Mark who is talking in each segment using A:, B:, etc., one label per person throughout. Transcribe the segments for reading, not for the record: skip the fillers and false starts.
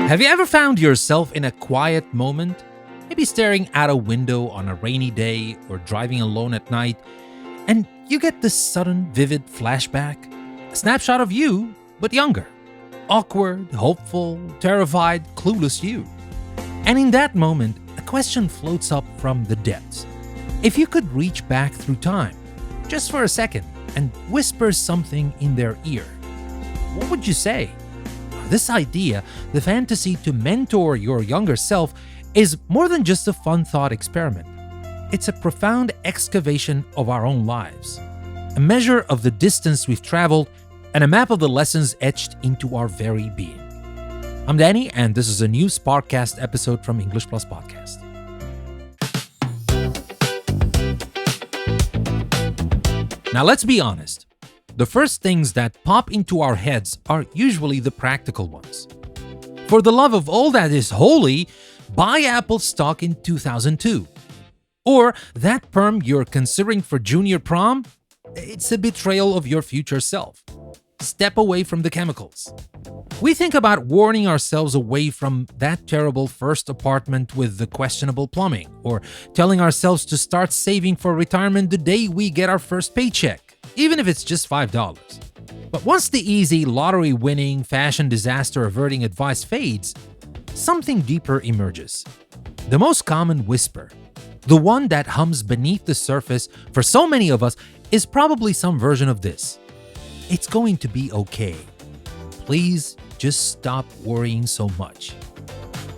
A: Have you ever found yourself in a quiet moment, maybe staring out a window on a rainy day or driving alone at night, and you get this sudden, vivid flashback? A snapshot of you, but younger. Awkward, hopeful, terrified, clueless you. And in that moment, a question floats up from the depths. If you could reach back through time, just for a second, and whisper something in their ear, what would you say? This idea, the fantasy to mentor your younger self, is more than just a fun thought experiment. It's a profound excavation of our own lives, a measure of the distance we've traveled, and a map of the lessons etched into our very being. I'm Danny, and this is a new SparkCast episode from English Plus Podcast. Now let's be honest. The first things that pop into our heads are usually the practical ones. For the love of all that is holy, buy Apple stock in 2002. Or that perm you're considering for junior prom? It's a betrayal of your future self. Step away from the chemicals. We think about warning ourselves away from that terrible first apartment with the questionable plumbing, or telling ourselves to start saving for retirement the day we get our first paycheck, even if it's just $5. But once the easy, lottery-winning, fashion disaster-averting advice fades, something deeper emerges. The most common whisper, the one that hums beneath the surface for so many of us, is probably some version of this. It's going to be okay. Please just stop worrying so much.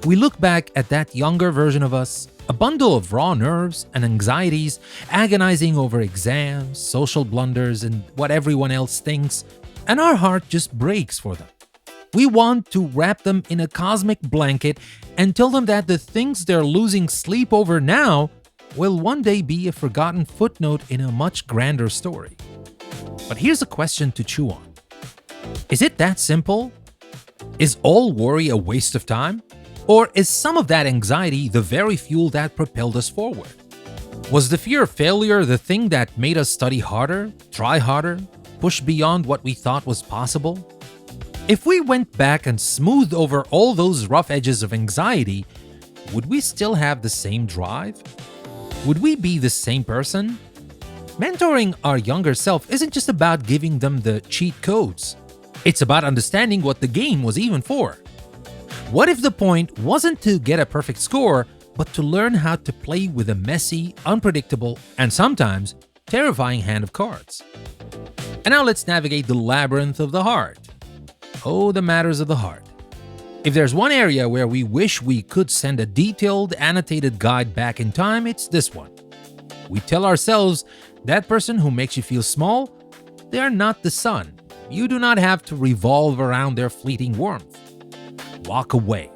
A: We look back at that younger version of us, a bundle of raw nerves and anxieties, agonizing over exams, social blunders, and what everyone else thinks, and our heart just breaks for them. We want to wrap them in a cosmic blanket and tell them that the things they're losing sleep over now will one day be a forgotten footnote in a much grander story. But here's a question to chew on. Is it that simple? Is all worry a waste of time? Or is some of that anxiety the very fuel that propelled us forward? Was the fear of failure the thing that made us study harder, try harder, push beyond what we thought was possible? If we went back and smoothed over all those rough edges of anxiety, would we still have the same drive? Would we be the same person? Mentoring our younger self isn't just about giving them the cheat codes. It's about understanding what the game was even for. What if the point wasn't to get a perfect score, but to learn how to play with a messy, unpredictable, and sometimes terrifying hand of cards? And now let's navigate the labyrinth of the heart. Oh, the matters of the heart. If there's one area where we wish we could send a detailed, annotated guide back in time, it's this one. We tell ourselves, that person who makes you feel small, they are not the sun. You do not have to revolve around their fleeting warmth. Walk away.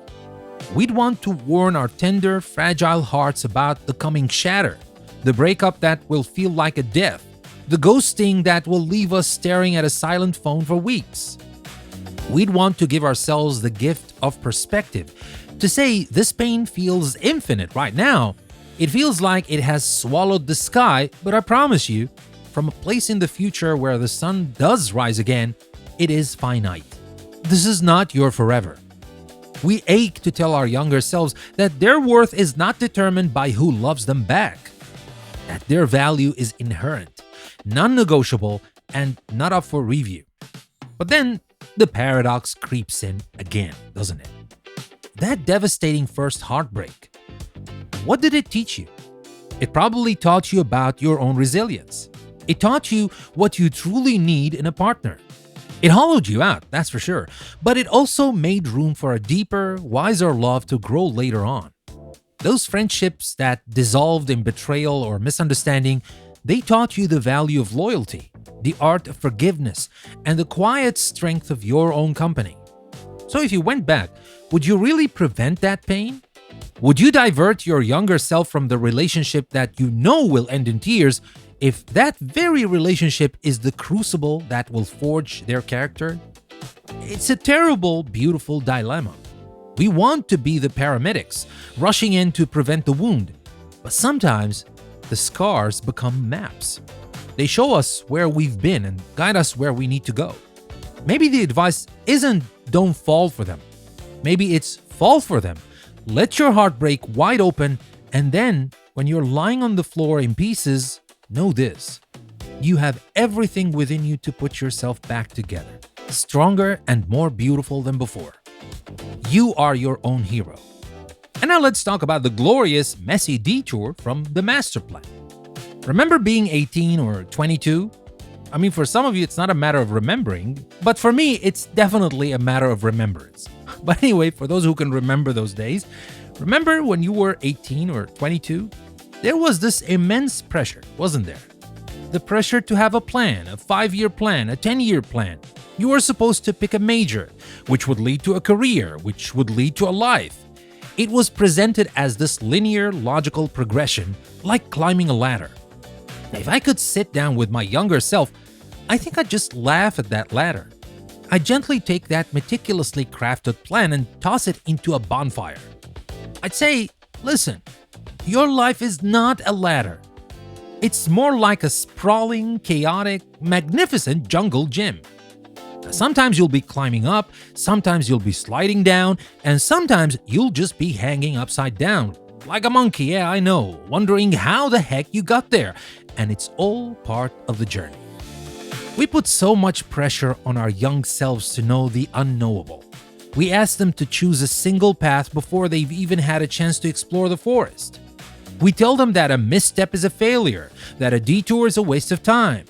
A: We'd want to warn our tender, fragile hearts about the coming shatter, the breakup that will feel like a death, the ghosting that will leave us staring at a silent phone for weeks. We'd want to give ourselves the gift of perspective, to say this pain feels infinite right now. It feels like it has swallowed the sky, but I promise you, from a place in the future where the sun does rise again, it is finite. This is not your forever. We ache to tell our younger selves that their worth is not determined by who loves them back, that their value is inherent, non-negotiable, and not up for review. But then the paradox creeps in again, doesn't it? That devastating first heartbreak. What did it teach you? It probably taught you about your own resilience. It taught you what you truly need in a partner. It hollowed you out, that's for sure, but it also made room for a deeper, wiser love to grow later on. Those friendships that dissolved in betrayal or misunderstanding, they taught you the value of loyalty, the art of forgiveness, and the quiet strength of your own company. So if you went back, would you really prevent that pain? Would you divert your younger self from the relationship that you know will end in tears if that very relationship is the crucible that will forge their character? It's a terrible, beautiful dilemma. We want to be the paramedics, rushing in to prevent the wound, but sometimes the scars become maps. They show us where we've been and guide us where we need to go. Maybe the advice isn't don't fall for them. Maybe it's fall for them. Let your heart break wide open, and then, when you're lying on the floor in pieces, know this. You have everything within you to put yourself back together, stronger and more beautiful than before. You are your own hero. And now let's talk about the glorious, messy detour from the master plan. Remember being 18 or 22? I mean, for some of you, it's not a matter of remembering, but for me, it's definitely a matter of remembrance. But anyway, for those who can remember those days, remember when you were 18 or 22? There was this immense pressure, wasn't there? The pressure to have a plan, a 5-year plan, a 10-year plan. You were supposed to pick a major, which would lead to a career, which would lead to a life. It was presented as this linear, logical progression, like climbing a ladder. If I could sit down with my younger self, I think I'd just laugh at that ladder. I'd gently take that meticulously crafted plan and toss it into a bonfire. I'd say, listen, your life is not a ladder. It's more like a sprawling, chaotic, magnificent jungle gym. Sometimes you'll be climbing up, sometimes you'll be sliding down, and sometimes you'll just be hanging upside down. Like a monkey, yeah, I know, wondering how the heck you got there. And it's all part of the journey. We put so much pressure on our young selves to know the unknowable. We ask them to choose a single path before they've even had a chance to explore the forest. We tell them that a misstep is a failure, that a detour is a waste of time.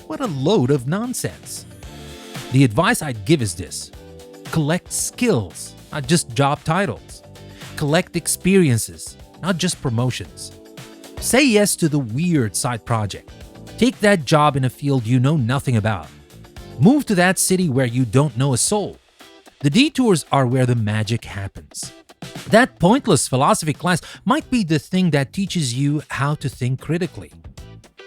A: What a load of nonsense. The advice I'd give is this: collect skills, not just job titles. Collect experiences, not just promotions. Say yes to the weird side project. Take that job in a field you know nothing about. Move to that city where you don't know a soul. The detours are where the magic happens. That pointless philosophy class might be the thing that teaches you how to think critically.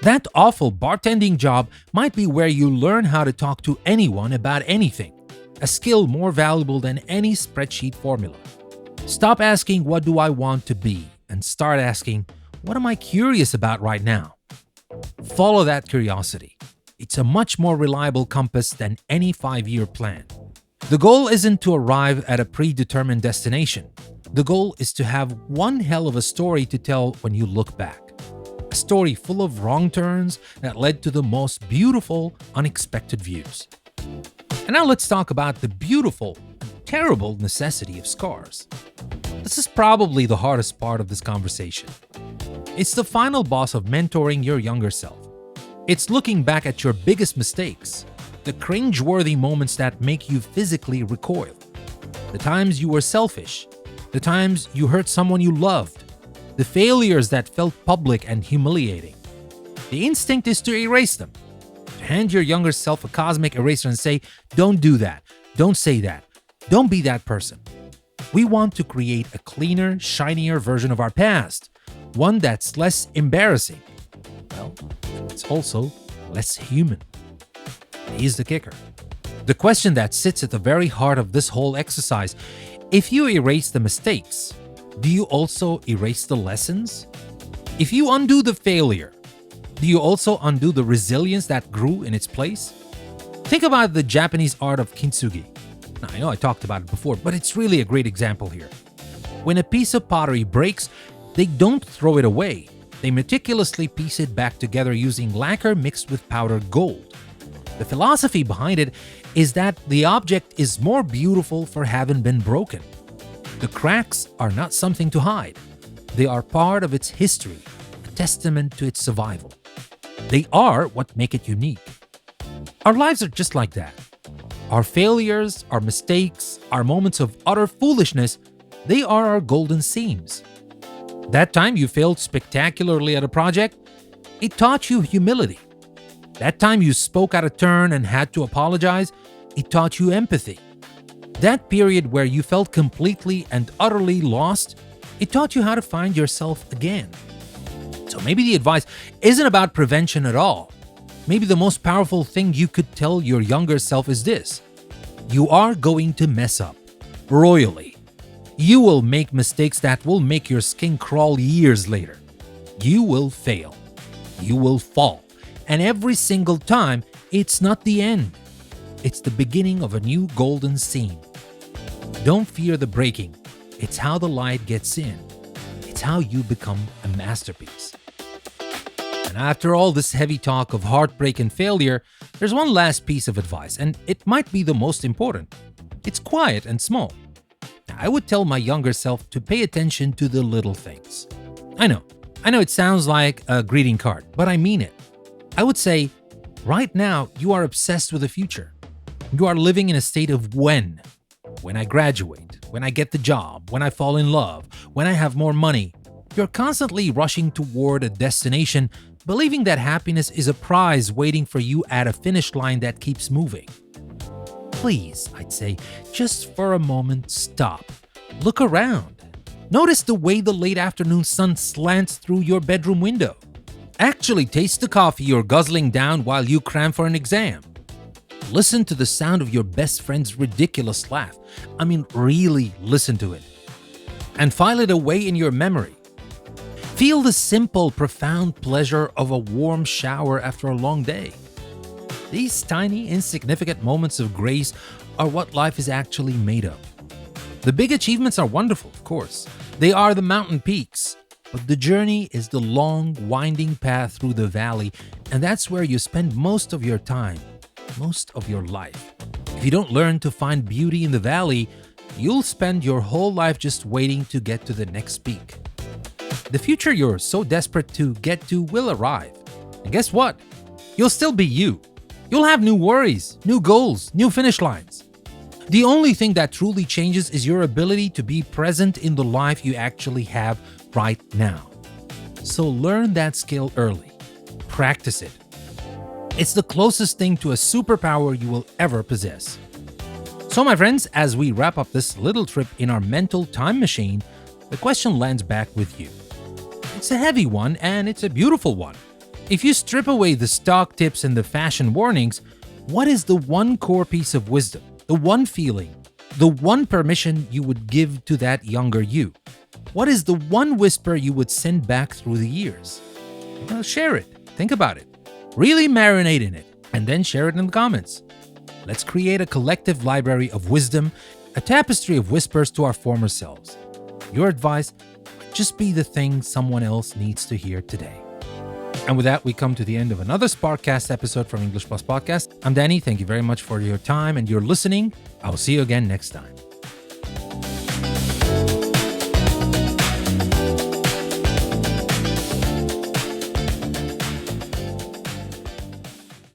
A: That awful bartending job might be where you learn how to talk to anyone about anything, a skill more valuable than any spreadsheet formula. Stop asking, what do I want to be? And start asking, what am I curious about right now? Follow that curiosity. It's a much more reliable compass than any 5-year plan. The goal isn't to arrive at a predetermined destination. The goal is to have one hell of a story to tell when you look back. A story full of wrong turns that led to the most beautiful, unexpected views. And now let's talk about the beautiful and terrible necessity of scars. This is probably the hardest part of this conversation. It's the final boss of mentoring your younger self. It's looking back at your biggest mistakes, the cringe-worthy moments that make you physically recoil, the times you were selfish, the times you hurt someone you loved, the failures that felt public and humiliating. The instinct is to erase them, to hand your younger self a cosmic eraser and say, don't do that, don't say that, don't be that person. We want to create a cleaner, shinier version of our past, one that's less embarrassing. Well, it's also less human. Here's the kicker. The question that sits at the very heart of this whole exercise: if you erase the mistakes, do you also erase the lessons? If you undo the failure, do you also undo the resilience that grew in its place? Think about the Japanese art of kintsugi. Now, I know I talked about it before, but it's really a great example here. When a piece of pottery breaks, they don't throw it away. They meticulously piece it back together using lacquer mixed with powdered gold. The philosophy behind it is that the object is more beautiful for having been broken. The cracks are not something to hide. They are part of its history, a testament to its survival. They are what make it unique. Our lives are just like that. Our failures, our mistakes, our moments of utter foolishness, they are our golden seams. That time you failed spectacularly at a project, it taught you humility. That time you spoke out of turn and had to apologize, it taught you empathy. That period where you felt completely and utterly lost, it taught you how to find yourself again. So maybe the advice isn't about prevention at all. Maybe the most powerful thing you could tell your younger self is this: you are going to mess up, royally. You will make mistakes that will make your skin crawl years later. You will fail. You will fall. And every single time, it's not the end. It's the beginning of a new golden seam. Don't fear the breaking. It's how the light gets in. It's how you become a masterpiece. And after all this heavy talk of heartbreak and failure, there's one last piece of advice, and it might be the most important. It's quiet and small. I would tell my younger self to pay attention to the little things. I know it sounds like a greeting card, but I mean it. I would say, right now, you are obsessed with the future. You are living in a state of when. When I graduate, when I get the job, when I fall in love, when I have more money. You're constantly rushing toward a destination, believing that happiness is a prize waiting for you at a finish line that keeps moving. Please, I'd say, just for a moment, stop. Look around. Notice the way the late afternoon sun slants through your bedroom window. Actually taste the coffee you're guzzling down while you cram for an exam. Listen to the sound of your best friend's ridiculous laugh. I mean, really listen to it. And file it away in your memory. Feel the simple, profound pleasure of a warm shower after a long day. These tiny, insignificant moments of grace are what life is actually made of. The big achievements are wonderful, of course. They are the mountain peaks. But the journey is the long, winding path through the valley, and that's where you spend most of your time, most of your life. If you don't learn to find beauty in the valley, you'll spend your whole life just waiting to get to the next peak. The future you're so desperate to get to will arrive. And guess what? You'll still be you. You'll have new worries, new goals, new finish lines. The only thing that truly changes is your ability to be present in the life you actually have right now. So learn that skill early. Practice it. It's the closest thing to a superpower you will ever possess. So my friends, as we wrap up this little trip in our mental time machine, the question lands back with you. It's a heavy one and it's a beautiful one. If you strip away the stock tips and the fashion warnings, what is the one core piece of wisdom, the one feeling, the one permission you would give to that younger you? What is the one whisper you would send back through the years? Well, share it. Think about it. Really marinate in it, and then share it in the comments. Let's create a collective library of wisdom, a tapestry of whispers to our former selves. Your advice might just be the thing someone else needs to hear today. And with that, we come to the end of another SparkCast episode from English Plus Podcast. I'm Danny. Thank you very much for your time and your listening. I will see you again next time.